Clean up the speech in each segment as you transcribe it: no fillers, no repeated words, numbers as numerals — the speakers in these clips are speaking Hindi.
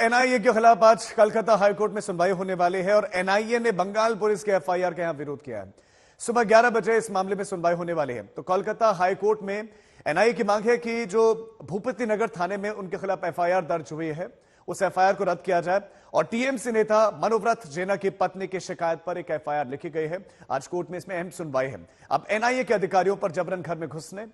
एनआईए के खिलाफ आज कलकत्ता हाईकोर्ट में सुनवाई होने वाली है और एनआईए ने बंगाल पुलिस के एफआईआर के यहां विरोध किया है। सुबह 11 बजे इस मामले में सुनवाई होने वाली है। तो कोलकाता हाईकोर्ट में एनआईए की मांग है कि जो भूपति नगर थाने में उनके खिलाफ एफआईआर दर्ज हुई है उस एफआईआर को रद्द किया जाए और टीएमसी नेता मनोव्रत जेना की पत्नी की शिकायत पर एक एफआईआर लिखी गई है। आज कोर्ट में इसमें अहम सुनवाई है। अब एनआईए के अधिकारियों पर जबरन घर में घुसने,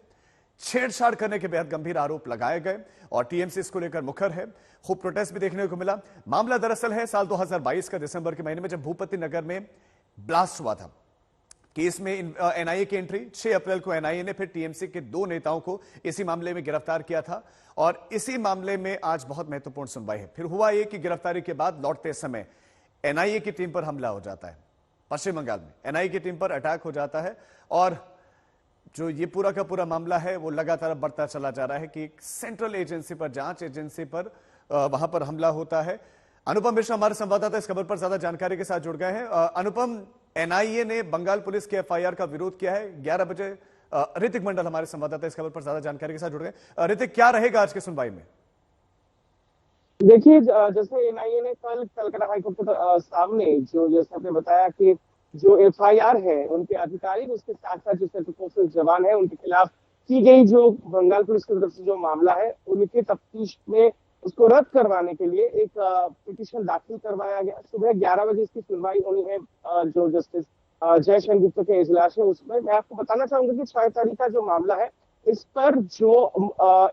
छेड़छाड़ करने के बेहद गंभीर आरोप लगाए गए और टीएमसी इसको लेकर मुखर है। खूब प्रोटेस्ट भी देखने को मिला। मामला दरअसल है साल 2022 का दिसंबर के महीने में, जब भूपति नगर में ब्लास्ट हुआ था। केस में एनआईए की एंट्री 6 अप्रैल को एनआईए ने फिर टीएमसी के 2 नेताओं को इसी मामले में गिरफ्तार किया था और इसी मामले में आज बहुत महत्वपूर्ण सुनवाई है। फिर हुआ यह कि गिरफ्तारी के बाद लौटते समय एनआईए की टीम पर हमला हो जाता है। पश्चिम बंगाल में एनआईए की टीम पर अटैक हो जाता है और जो ये पूरा का पूरा मामला है वो लगातार बढ़ता चला जा रहा है कि सेंट्रल एजेंसी पर, जांच एजेंसी पर वहां पर हमला होता है। अनुपम मिश्रा हमारे संवाददाता इस खबर पर ज्यादा जानकारी के साथ जुड़ गए हैं। अनुपम, एनआईए ने बंगाल पुलिस के एफआईआर का विरोध किया है 11 बजे। ऋतिक मंडल हमारे संवाददाता इस खबर पर ज्यादा जानकारी के साथ जुड़ गए। ऋतिक, क्या रहेगा आज की सुनवाई में? देखिए, जैसे एनआईए ने कल कलकत्ता हाईकोर्ट के सामने जो जैसे आपने बताया कि जो एफआईआर है उनके आधिकारिक, उसके साथ साथ जो सेंट्रल जवान है उनके खिलाफ की गई जो बंगाल पुलिस की तरफ से जो मामला है उनके तफ्तीश में उसको रद्द करवाने के लिए एक पिटीशन दाखिल करवाया गया। सुबह 11 बजे इसकी सुनवाई होनी है। जो जस्टिस जयशंकर गुप्ता के इजलास है उसमें मैं आपको बताना चाहूंगा कि 6 तारीख का जो मामला है इस पर जो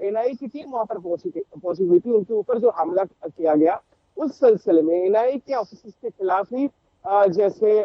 एनआईए की टीम वहां पर पहुंची हुई थी, उनके ऊपर जो हमला किया गया उस सिलसिले में एनआईए के ऑफिसर्स के खिलाफ ही जैसे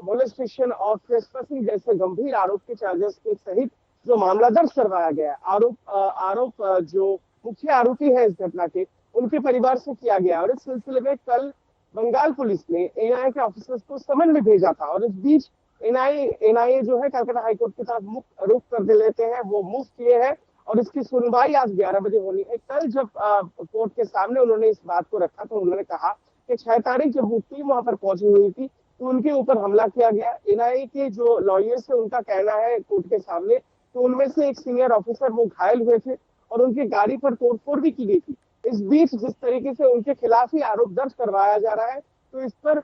मोलेस्टेशन और ट्रेसपासिंग जैसे गंभीर आरोप के चार्जेस के सहित जो मामला दर्ज करवाया गया। आरोप जो मुख्य आरोपी है इस घटना के, उनके परिवार से किया गया और इस सिलसिले में कल बंगाल पुलिस ने एनआईए के ऑफिसर्स को समन में भेजा था और इस बीच एनआईए जो है कलकत्ता हाईकोर्ट की तरफ रुख कर लेते हैं, वो मूव किए हैं और इसकी सुनवाई आज 11 बजे होनी है। कल जब कोर्ट के सामने उन्होंने इस बात को रखा तो उन्होंने कहा कि 6 तारीख जब वो टीम वहां पर पहुंची हुई थी तो उनके ऊपर हमला किया गया। एनआईए के जो लॉयर्स है उनका कहना है कोर्ट के सामने तो उनमें से एक सीनियर ऑफिसर वो घायल हुए थे और उनकी गाड़ी पर तोड़फोड़ भी की गई थी। इस बीच जिस तरीके से उनके खिलाफ ही आरोप दर्ज करवाया जा रहा है तो इस पर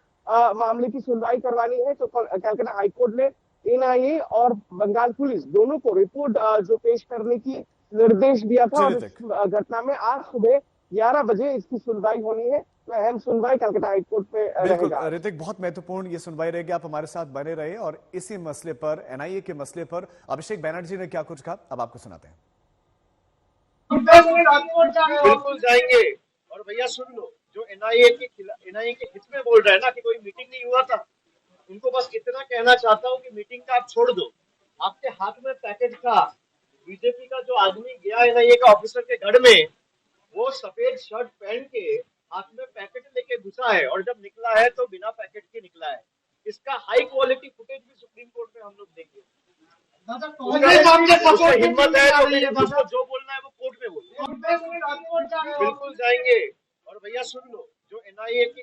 मामले की सुनवाई करवानी है। तो कलकत्ता हाईकोर्ट ने एनआईए और बंगाल पुलिस दोनों को रिपोर्ट जो पेश करने की निर्देश दिया था और इस घटना में आज सुबह 11 बजे इसकी सुनवाई होनी है। तो अहम सुनवाई कलकत्ता हाईकोर्ट पे रहेगा। ऋतिक, बहुत महत्वपूर्ण ये सुनवाई रहेगी। आप हमारे साथ बने रहे और इसी मसले पर, एनआईए के मसले पर अभिषेक बैनर्जी ने क्या कुछ कहा अब आपको सुनाते हैं। बिल्कुल जाएंगे। और भैया सुन लो, जो एनआईए के हित में बोल रहा है ना कि कोई मीटिंग नहीं हुआ था, उनको बस इतना कहना चाहता हूँ कि मीटिंग का आप छोड़ दो। आपके हाथ में पैकेज था। बीजेपी का जो आदमी गया एनआईए का ऑफिसर के घर में, वो सफेद शर्ट पहन के हाथ में पैकेट लेके घुसा है और जब निकला है तो बिना पैकेट के निकला है। इसका हाई क्वालिटी फुटेज भी सुप्रीम कोर्ट में हम लोग देंगे। हिम्मत है तो उसको जो बोलना है वो कोर्ट में बोले। बिल्कुल जाएंगे। और भैया सुन लो, जो एनआईए के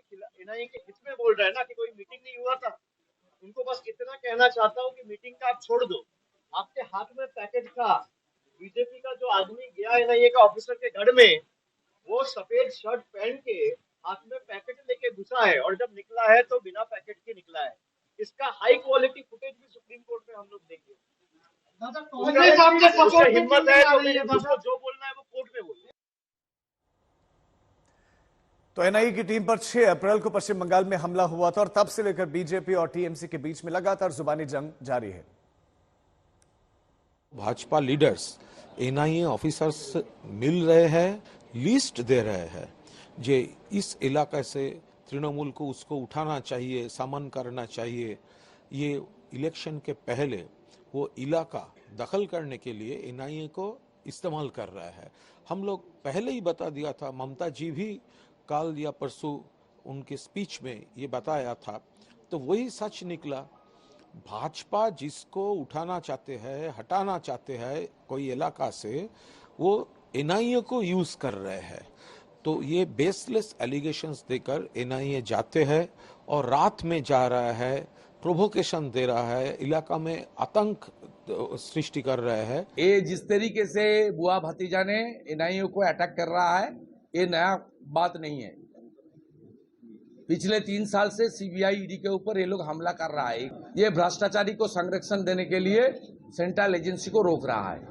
हित में बोल रहा है ना कि कोई मीटिंग नहीं हुआ था, उनको बस इतना कहना चाहता हूँ कि मीटिंग का आप छोड़ दो। आपके हाथ में पैकेज था। बीजेपी का जो आदमी गया एनआईए का ऑफिसर के घर में, वो सफेद शर्ट पहन के हाथ में पैकेट लेके घुसा है और जब निकला है तो बिना पैकेट के निकला है। इसका हाई क्वालिटी फुटेज भी सुप्रीम कोर्ट में हम लोग देंगे। हिम्मत है तो उसको जो बोलना है वो कोर्ट में बोले। तो एनआईए की टीम पर 6 अप्रैल को पश्चिम बंगाल में हमला हुआ था और तब से लेकर बीजेपी और टीएमसी के बीच में लगातार जुबानी जंग जारी है। भाजपा लीडर्स एनआईए ऑफिसर्स मिल रहे हैं, लिस्ट दे रहे हैं जे इस इलाके से तृणमूल को उसको उठाना चाहिए, समन करना चाहिए। ये इलेक्शन के पहले वो इलाका दखल करने के लिए एनआईए को इस्तेमाल कर रहा है। हम लोग पहले ही बता दिया था, ममता जी भी कल या परसों उनके स्पीच में ये बताया था, तो वही सच निकला। भाजपा जिसको उठाना चाहते हैं, हटाना चाहते हैं कोई इलाका से, वो एनआईए को यूज कर रहे हैं। तो ये बेसलेस एलिगेशंस देकर एनआईए जाते हैं और रात में जा रहा है, प्रोवोकेशन दे रहा है, इलाका में आतंक सृष्टि कर रहे हैं। ये जिस तरीके से बुआ भतीजा ने एनआईए को अटैक कर रहा है, ये नया बात नहीं है। पिछले 3 साल से सीबीआई ईडी के ऊपर ये लोग हमला कर रहा है। ये भ्रष्टाचारी को संरक्षण देने के लिए सेंट्रल एजेंसी को रोक रहा है।